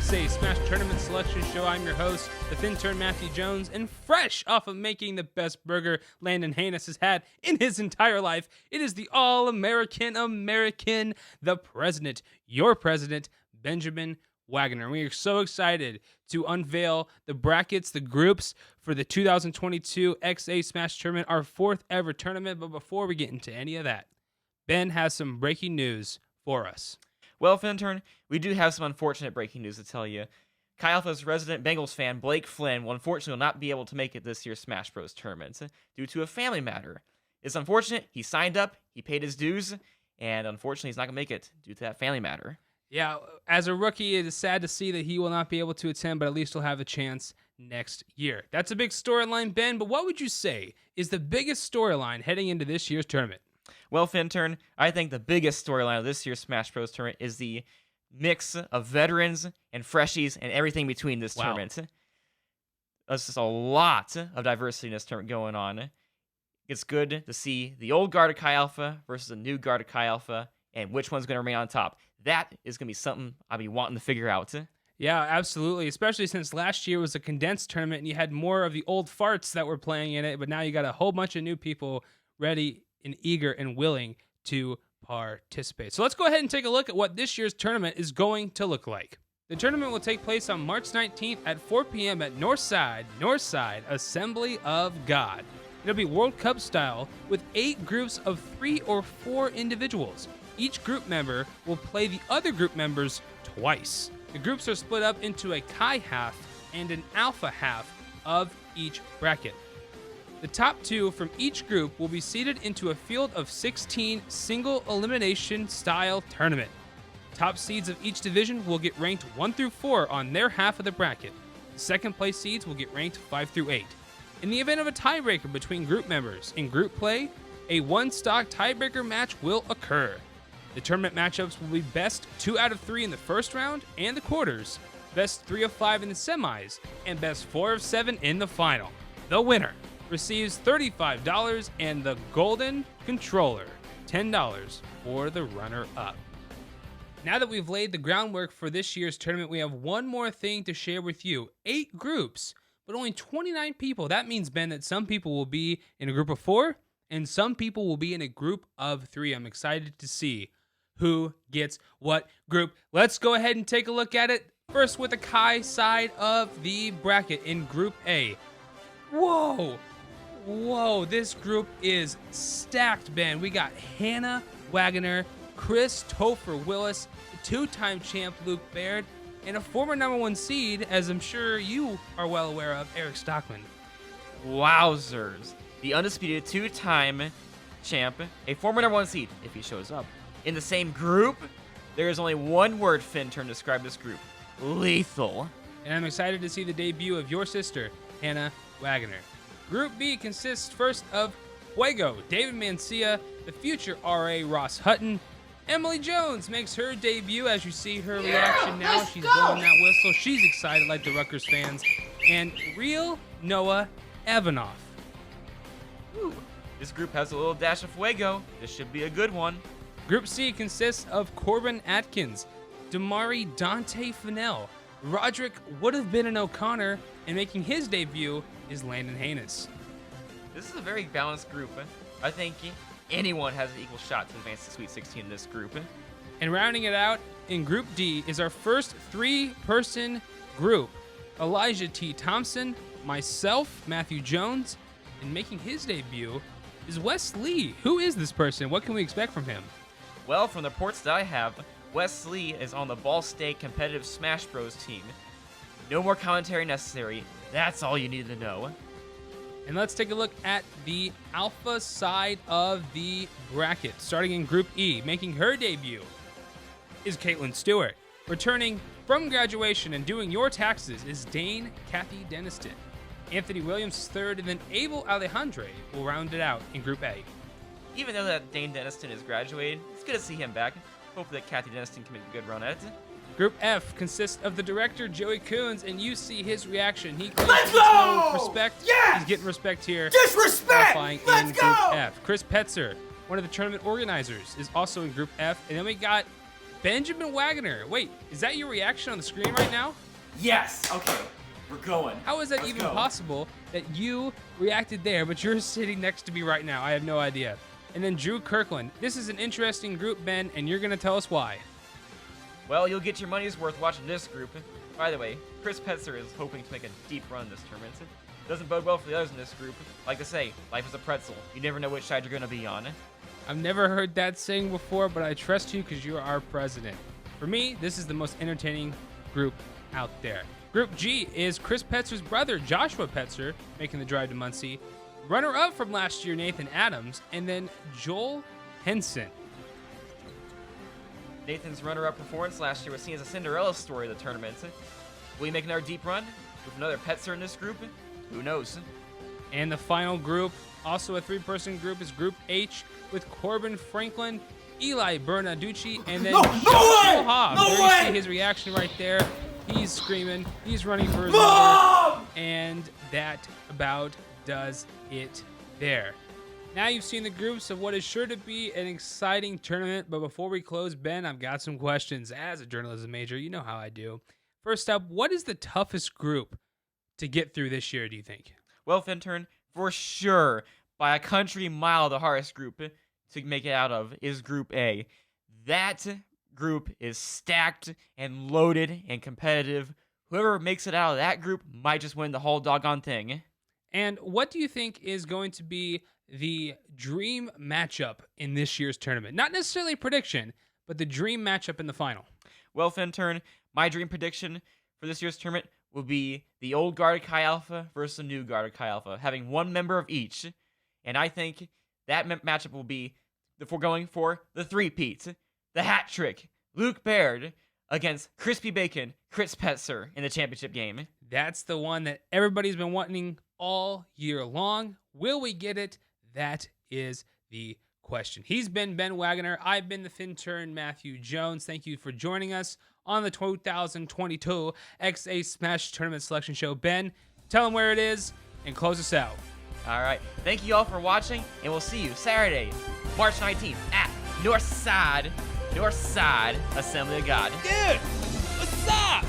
XA Smash Tournament Selection Show. I'm your host, the Fintern Matthew Jones, and fresh off of making the best burger Landon Haynes has had in his entire life, it is the All-American, the President, your President, Benjamin Waggoner. We are so excited to unveil the brackets, the groups for the 2022 XA Smash Tournament, our fourth ever tournament. But before we get into any of that, Ben has some breaking news for us. Well, Fintern, we do have some unfortunate breaking news to tell you. Chi Alpha's resident Bengals fan, Blake Flynn, will unfortunately not be able to make it this year's Smash Bros. Tournament due to a family matter. It's unfortunate. He signed up, he paid his dues, and unfortunately he's not going to make it due to that family matter. Yeah, as a rookie, it is sad to see that he will not be able to attend, but at least he'll have a chance next year. That's a big storyline, Ben, but what would you say is the biggest storyline heading into this year's tournament? Well, Fintern, I think the biggest storyline of this year's Smash Bros. Tournament is the mix of veterans and freshies and everything between this tournament. There's just a lot of diversity in this tournament going on. It's good to see the old guard of Chi Alpha versus the new guard of Chi Alpha, and which one's going to remain on top. That is going to be something I'll be wanting to figure out. Yeah, absolutely, especially since last year was a condensed tournament and you had more of the old farts that were playing in it, but now you got a whole bunch of new people ready and eager and willing to participate. So let's go ahead and take a look at what this year's tournament is going to look like. The tournament will take place on March 19th at 4 p.m. at Northside Assembly of God. It'll be World Cup style with 8 groups of 3 or 4 individuals. Each group member will play the other group members twice. The groups are split up into a Chi half and an Alpha half of each bracket. The top 2 from each group will be seeded into a field of 16 single elimination style tournament. Top seeds of each division will get ranked 1 through 4 on their half of the bracket. The second place seeds will get ranked 5 through 8. In the event of a tiebreaker between group members in group play, a one-stock tiebreaker match will occur. The tournament matchups will be best 2 out of 3 in the first round and the quarters, best 3 of 5 in the semis, and best 4 of 7 in the final. The winner receives $35 and the golden controller, $10 for the runner-up. Now that we've laid the groundwork for this year's tournament, we have one more thing to share with you. 8 groups, but only 29 people. That means, Ben, that some people will be in a group of 4 and some people will be in a group of 3. I'm excited to see who gets what group. Let's go ahead and take a look at it. First with the Chi side of the bracket in Group A. Whoa, this group is stacked, Ben. We got Hannah Waggoner, Chris Topher Willis, the 2-time champ Luke Baird, and a former number 1 seed, as I'm sure you are well aware of, Eric Stockman. Wowzers. The undisputed 2-time champ, a former number 1 seed, if he shows up. In the same group, there is only one word, Fintern, to describe this group. Lethal. And I'm excited to see the debut of your sister, Hannah Waggoner. Group B consists first of Fuego, David Mancia, the future RA Ross Hutton. Emily Jones makes her debut. As you see her reaction now, she's blowing that whistle. She's excited like the Rutgers fans. And real Noah Evanoff. Ooh, this group has a little dash of Fuego. This should be a good one. Group C consists of Corbin Atkins, Damari Dante Fennell, Roderick would have been an O'Connor, and making his debut is Landon Haynes. This is a very balanced group. I think anyone has an equal shot to advance to Sweet 16 in this group. And rounding it out in Group D is our first 3-person group. Elijah T. Thompson, myself, Matthew Jones, and making his debut is Wes Lee. Who is this person? What can we expect from him? Well, from the reports that I have, Wes Lee is on the Ball State competitive Smash Bros. Team. No more commentary necessary. That's all you need to know. And let's take a look at the Alpha side of the bracket. Starting in Group E, making her debut is KATELYN Stewart. Returning from graduation and doing your taxes is Dane Kathy Deniston. Anthony Williams is third, and then Abel Alejandre will round it out in Group A. Even though that Dane Deniston is graduated, it's good to see him back. Hopefully that Kathy Deniston can make a good run at it. Group F consists of the director, Joey Coons, and you see his reaction. He claims no respect. Yes! He's getting respect here. Disrespect! Let's go! Group F. Chris Petzer, one of the tournament organizers, is also in Group F. And then we got Benjamin Waggoner. Wait, is that your reaction on the screen right now? Yes. Okay. We're going. How is that Let's even go. possible that you reacted there, but you're sitting next to me right now? I have no idea. And then Drew Kirkland. This is an interesting group, Ben, and you're going to tell us why. Well, you'll get your money's worth watching this group. By the way, Chris Petzer is hoping to make a deep run in this tournament. Doesn't bode well for the others in this group. Like I say, life is a pretzel. You never know which side you're going to be on. I've never heard that saying before, but I trust you because you're our president. For me, this is the most entertaining group out there. Group G is Chris Petzer's brother, Joshua Petzer, making the drive to Muncie. Runner-up from last year, Nathan Adams, and then Joel Henson. Nathan's runner-up performance last year was seen as a Cinderella story of the tournament. Will he make another deep run with another Petzer in this group? Who knows? And the final group, also a three-person group, is Group H with Corbin Franklin, Eli Bernaducci, and then Sean Hobb. There you see his reaction right there. He's screaming. He's running for his mother. And that about does it there. Now you've seen the groups of what is sure to be an exciting tournament. But before we close, Ben, I've got some questions. As a journalism major, you know how I do. First up, what is the toughest group to get through this year, do you think? Well, Fintern, for sure, by a country mile, the hardest group to make it out of is Group A. That group is stacked and loaded and competitive. Whoever makes it out of that group might just win the whole doggone thing. And what do you think is going to be the dream matchup in this year's tournament? Not necessarily a prediction, but the dream matchup in the final. Well, Fintern, my dream prediction for this year's tournament will be the old guard of Chi Alpha versus the new guard of Chi Alpha, having one member of each. And I think that matchup will be, if we're going for the three-peat, the hat trick, Luke Baird against Crispy Bacon, Chris Petzer in the championship game. That's the one that everybody's been wanting all year long. Will we get it? That is the question. He's been Ben Waggoner. I've been the Fintern Matthew Jones. Thank you for joining us on the 2022 XA Smash Tournament Selection Show. Ben, tell them where it is and close us out. All right. Thank you all for watching, and we'll see you Saturday, March 19th at Northside Assembly of God. Dude, what's up?